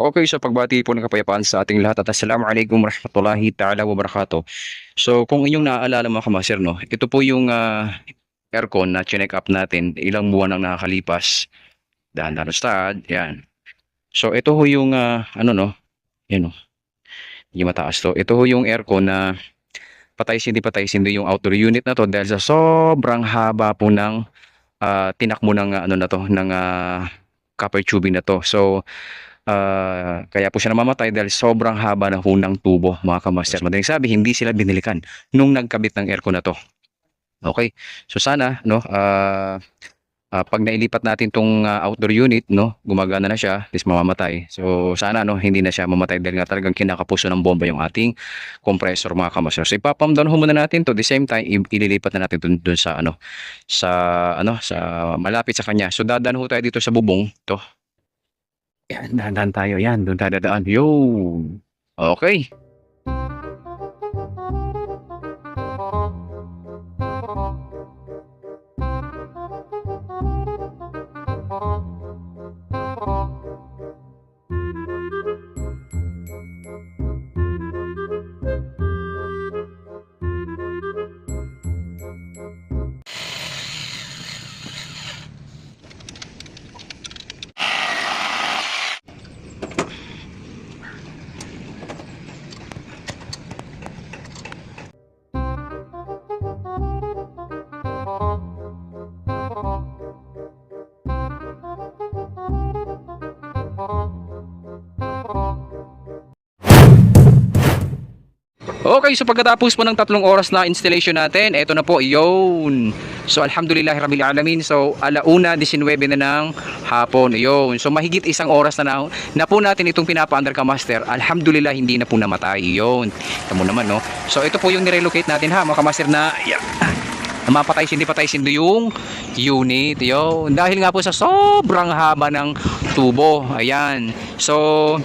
Okay, sa pagbati po ng kapayapaan sa ating lahat at assalamualaikum warahmatullahi ta'ala wabarakatuh. So kung inyong naaalala mga kamaster 'no, ito po yung, aircon na chineck up natin ilang buwan ang nakakalipas. Dahan-dahan ustad, 'yan. So ito ho yung, ano 'no, 'yan oh, medyo mataas 'to. Ito ho yung aircon na patay-sindi yung outdoor unit na 'to dahil sa sobrang haba po ng, tinakbo ng, ano na 'to, ng, copper tubing na 'to. So kaya po siya namamatay dahil sobrang haba na ho ng tubo mga kamaster. Madaling sabi, hindi sila binilikan nung nagkabit ng aircon na 'to. Okay. So sana 'no, 'pag nailipat natin 'tong, outdoor unit 'no, gumagana na siya, at least mamamatay. So sana 'no, hindi na siya mamatay dahil nga talagang kinakapuso ng bomba yung ating compressor mga kamaster. So ipa-pump down ho muna natin 'to, the same time ililipat na natin dun sa ano, sa malapit sa kanya. So dadaan ho tayo dito sa bubong 'to. Yan, dahan-dahan tayo. Yan, doon tayo dadaan. Yun. Okay. Okay, so pagkatapos po ng 3 oras na installation natin, eto na po, yun. So alhamdulillahirabbil alamin. So 1:19 na ng hapon, yun. So mahigit 1 oras na po natin itong pinapa-under ka master. Alhamdulillah hindi na po namatay, yun. Tamo naman no. So ito po yung nirelocate natin ha, mga kamaster na patay-sindi yung unit, yun. Dahil nga po sa sobrang haba ng tubo, ayan. So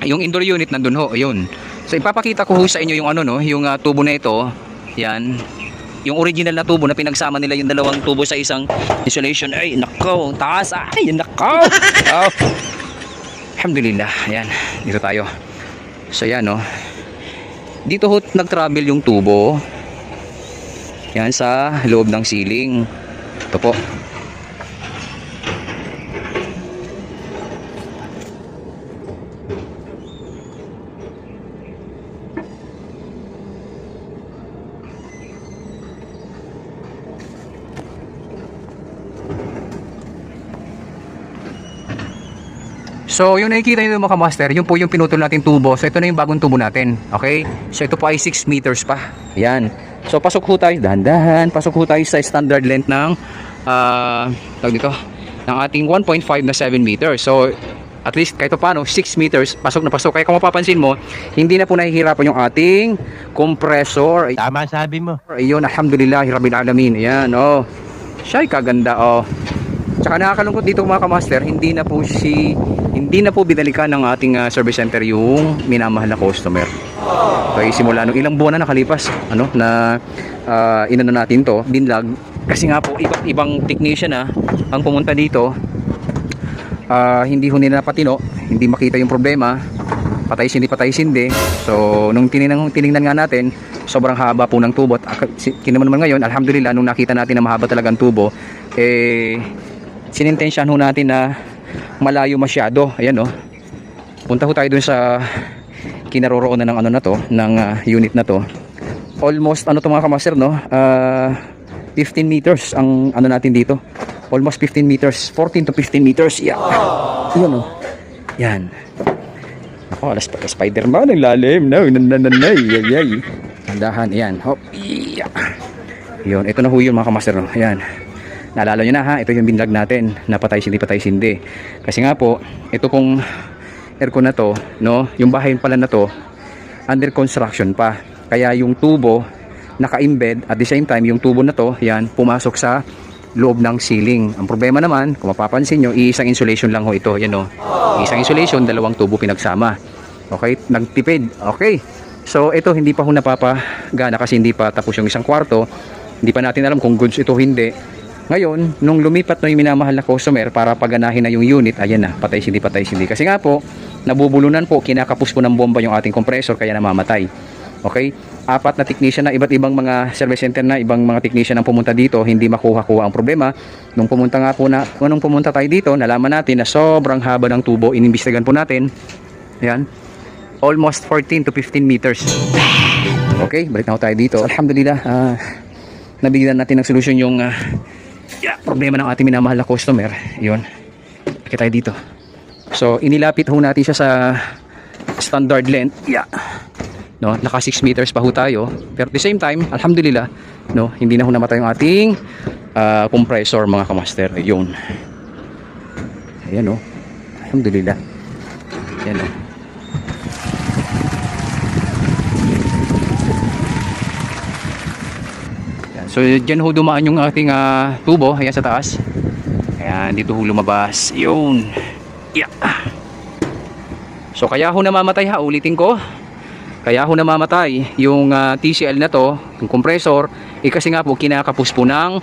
yung indoor unit nandun ho, ayun. So ipapakita ko ho sa inyo yung ano no, yung tubo na ito. Yan. Yung original na tubo na pinagsama nila yung dalawang tubo sa isang insulation. Ay, nako, taas. Ay, nako. Oh. Alhamdulillah. Ayan, dito tayo. So yan no. Dito ho nag-travel yung tubo. Yan sa loob ng ceiling. Ito po. So yung nakikita nyo mga master, yun po yung pinutol natin tubo. So ito na yung bagong tubo natin. Okay? So ito po ay 6 meters pa. Ayan. So pasok ho tayo, dahan-dahan. Pasok ho tayo sa standard length ng tawag dito, ng ating 1.5 na 7 meters. So at least kahit paano 6 meters pasok na pasok. Kaya kung mapapansin mo, hindi na po nahihirapan yung ating compressor. Tama sabi mo. Ayun, alhamdulillahirabbil alamin. Ayan, oh. Siya'y kaganda, oh. Tsaka nakakalungkot dito mga kamaster, hindi na po binalikan ng ating service center yung minamahal na customer. Okay, simula nung ilang buwan na nakalipas, ano, na inano natin to, binlag. Kasi nga po, iba't ibang technician ang pumunta dito. Hindi ho nila napatino, hindi makita yung problema. Patay-sindi. So, nung tiningnan nga natin, sobrang haba po ng tubo. At naman ngayon, alhamdulillah, nung nakita natin na mahaba talagang tubo, sinintensyahan ho natin na malayo masyado. Ayan oh. Punta ho tayo dun sa kinaroroonan ng ano na to, ng unit na to. Almost ano to mga kamaster no, 15 meters ang ano natin dito. Almost 15 meters, 14 to 15 meters. Yeah. Yan oh. Yan. Ako, alas pa Spider-Man ang lalim. No, nanay. Andahan, ayan. Hop. Yeah. Yun, ito na ho yun mga kamaster no. Ayan. Naalala nyo na ha, ito yung binlag natin na patay-sindi. Kasi nga po, ito pong aircon na to, no, yung bahay pala na to, under construction pa. Kaya yung tubo, naka-embed, at the same time, yung tubo na to, yan, pumasok sa loob ng ceiling. Ang problema naman, kung mapapansin nyo, iisang insulation lang ho ito, yan o. Isang insulation, dalawang tubo pinagsama. Okay, nagtipid. Okay. So, ito hindi pa ho napapagana kasi hindi pa tapos yung isang kwarto. Hindi pa natin alam kung goods ito hindi. Ngayon, nung lumipat na yung minamahal na customer para paganahin na yung unit, ayan na, patay-sindi. Kasi nga po, nabubulunan po, kinakapos po ng bomba yung ating compressor kaya namamatay. Okay? 4 na technician na iba't ibang mga service center na ibang mga technician ang pumunta dito, hindi makuha-kuha ang problema. Nung pumunta tayo dito, nalaman natin na sobrang haba ng tubo. Inimbestigahan po natin. Ayan. Almost 14 to 15 meters. Okay, balik na tayo dito. Alhamdulillah, nabigyan natin ng solusyon yung problema ng ating minamahal na customer. Yun. Bakit tayo dito? So, inilapit ho natin siya sa standard length. No, naka 6 meters pa ho tayo. Pero at the same time, alhamdulillah, no, hindi na ho namatay yung ating compressor, mga kamaster. Yun. Ayan, no. Alhamdulillah. Ayan, no. So dyan ho dumaan yung ating tubo. Ayan sa taas. Ayan, dito ho lumabas. Yun. So kaya ho namamatay ha. Ulitin ko. Kaya ho namamatay yung TCL na to, yung compressor. Kasi nga po kinakapos po ng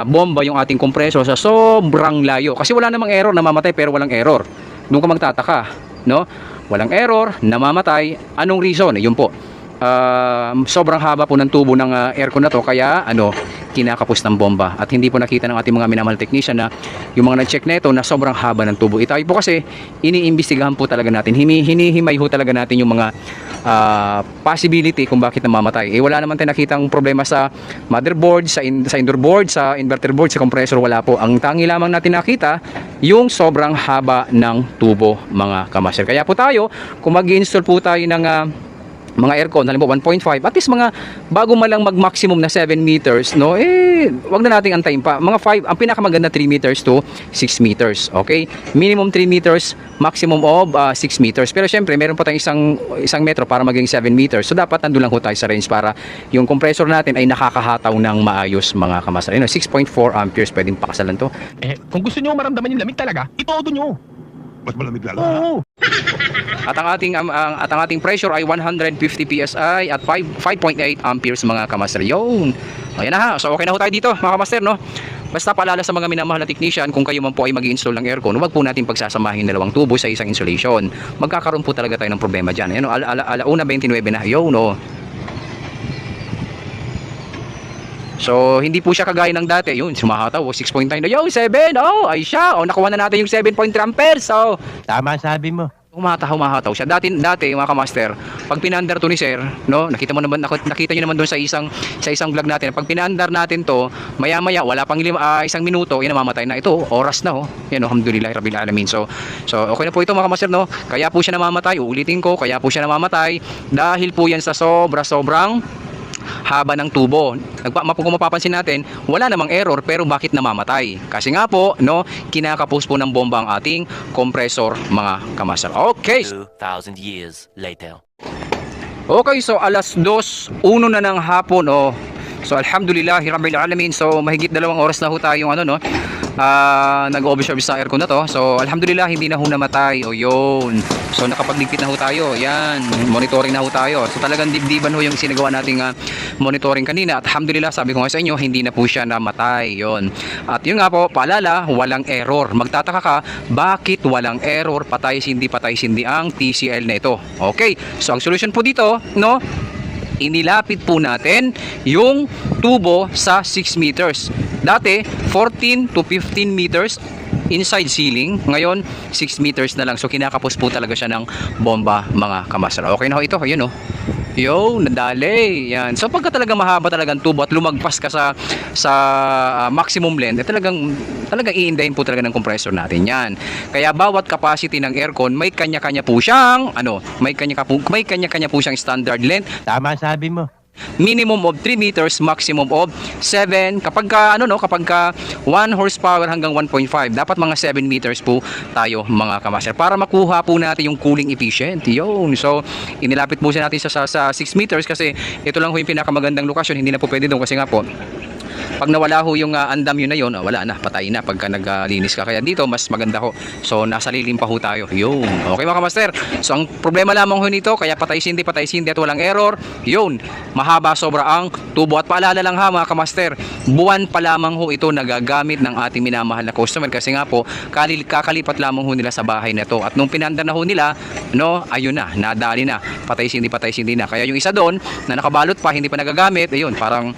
bomba yung ating compressor sa sobrang layo. Kasi wala namang error, namamatay pero walang error. Doon ka magtataka. No? Walang error, namamatay. Anong reason? Yun po. Sobrang haba po ng tubo ng aircon na to kaya kinakapos ng bomba at hindi po nakita ng ating mga minamahal technician na yung mga nag-check nito na sobrang haba ng tubo. Itayo po kasi iniimbestigahan po talaga natin, hinihimay ho talaga natin yung mga possibility kung bakit namamatay. Wala naman tayong nakitang problema sa motherboard, sa indoor board, sa inverter board, sa compressor, wala po. Ang tangi lamang natin nakita yung sobrang haba ng tubo, mga kamaster. Kaya po tayo, kung mag-install po tayo ng mga aircon, halimbawa 1.5, at least mga bago man lang mag-maximum na 7 meters, no, wag na nating antayin pa. Mga 5, ang pinakamaganda 3 meters to 6 meters, okay? Minimum 3 meters, maximum of 6 meters. Pero syempre, meron pa tayong isang metro para maging 7 meters. So, dapat nandun lang ho tayo sa range para yung compressor natin ay nakakahataw ng maayos, mga kamaster. 6.4 amperes, pwedeng pakasalan to. Kung gusto nyo maramdaman yung lamig talaga, itodo nyo. Mas malamig lalo. Oo. At ang ating pressure ay 150 PSI at 5.8 amperes, mga kamaster. Yun. Ayan na ha. So okay na ho tayo dito, mga kamaster, no? Basta paalala sa mga minamahal na technician, kung kayo man po ay mag-i-install ng aircon, huwag po natin pagsasamahin dalawang tubo sa isang insulation. Magkakaroon po talaga tayo ng problema dyan. Ayan, alauna 29 na. Yun, no? So, hindi po siya kagaya ng dati. Yun, sumahataw. 6.9 na. Yo, 7. Oh, ay siya. Oh, nakuha na natin yung 7.3 amperes. So, Tama sabi mo. humahataw siya. Dati mga kamaster, pag pinandar to ni sir, no, nakita niyo naman doon sa isang vlog natin. Pag pinandar natin to, maya-maya wala pang isang minuto, yan namamatay na ito. Oras na oh. Yan, alhamdulillah rabbil alamin. So okay na po ito, mga kamaster, no. Kaya po siya namamatay. Uulitin ko, kaya po siya namamatay dahil po yan sa sobrang haba ng tubo. Kung mapapansin natin, wala namang error, pero bakit namamatay? Kasi nga po, no, kinakapos po ng bomba ang ating compressor, mga kamaster. Okay. 2,000 years later. Okay, so alas 2:01 na ng hapon, oh. So alhamdulillah rabbil alamin. So mahigit 2 oras na ho tayong nag-observe sa aircon na to. So alhamdulillah hindi na ho namatay. O yun. So nakapagligpit na ho tayo. Yan, monitoring na ho tayo. So talagang dibdiban ho yung sinagawa nating monitoring kanina. At alhamdulillah, sabi ko nga sa inyo, hindi na po siya namatay. Yun. At yun nga po, paalala, walang error. Magtataka ka, bakit walang error? Patay-sindi ang TCL na ito. Okay. So ang solution po dito, no, inilapit po natin yung tubo sa 6 meters. Dati 14 to 15 meters inside ceiling, ngayon 6 meters na lang. So kinakapos po talaga siya ng bomba, mga kamaster. Okay na ho ito, ayun oh. Yo, nadali. Yan. So pagka talaga mahaba talagang tubo at lumagpas ka sa maximum length, talagang iindahin po talaga ng compressor natin 'yan. Kaya bawat capacity ng aircon may kanya-kanya po siyang may kanya-kanya po siyang standard length. Tama sabi mo. Minimum of 3 meters, maximum of 7. Kapag 1 horsepower hanggang 1.5, dapat mga 7 meters po tayo, mga kamaster, para makuha po natin yung cooling efficient. Yun. So inilapit po siya natin sa 6 meters kasi ito lang po yung pinakamagandang lokasyon. Hindi na po pwede doon kasi nga po pag nawala ho yung andam yun na yun, wala na, patay na pagka naglinis ka. Kaya dito mas maganda ho. So nasa lilim pa ho tayo. Yun. Okay mga kamaster. So ang problema lamang ho nito, kaya patay sindi at walang error. Yun. Mahaba sobra ang tubo. At paalala lang ha mga kamaster, buwan pa lamang ho ito nagagamit ng ating minamahal na customer kasi nga po kakalipat lamang ho nila sa bahay na to. At nung pinanda na ho nila, no, ayun na, nadali na. Patay sindi na. Kaya yung isa doon na nakabalot pa, hindi pa nagagamit, ayun, parang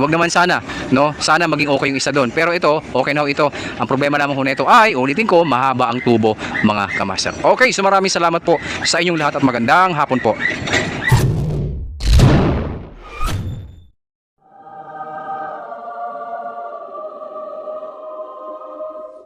wag naman sana, no? Sana maging okay yung isa doon. Pero ito, okay na ho ito. Ang problema lamang ho na ito ay, ulitin ko, mahaba ang tubo mga kamaster. Okay, so maraming salamat po sa inyong lahat at magandang hapon po.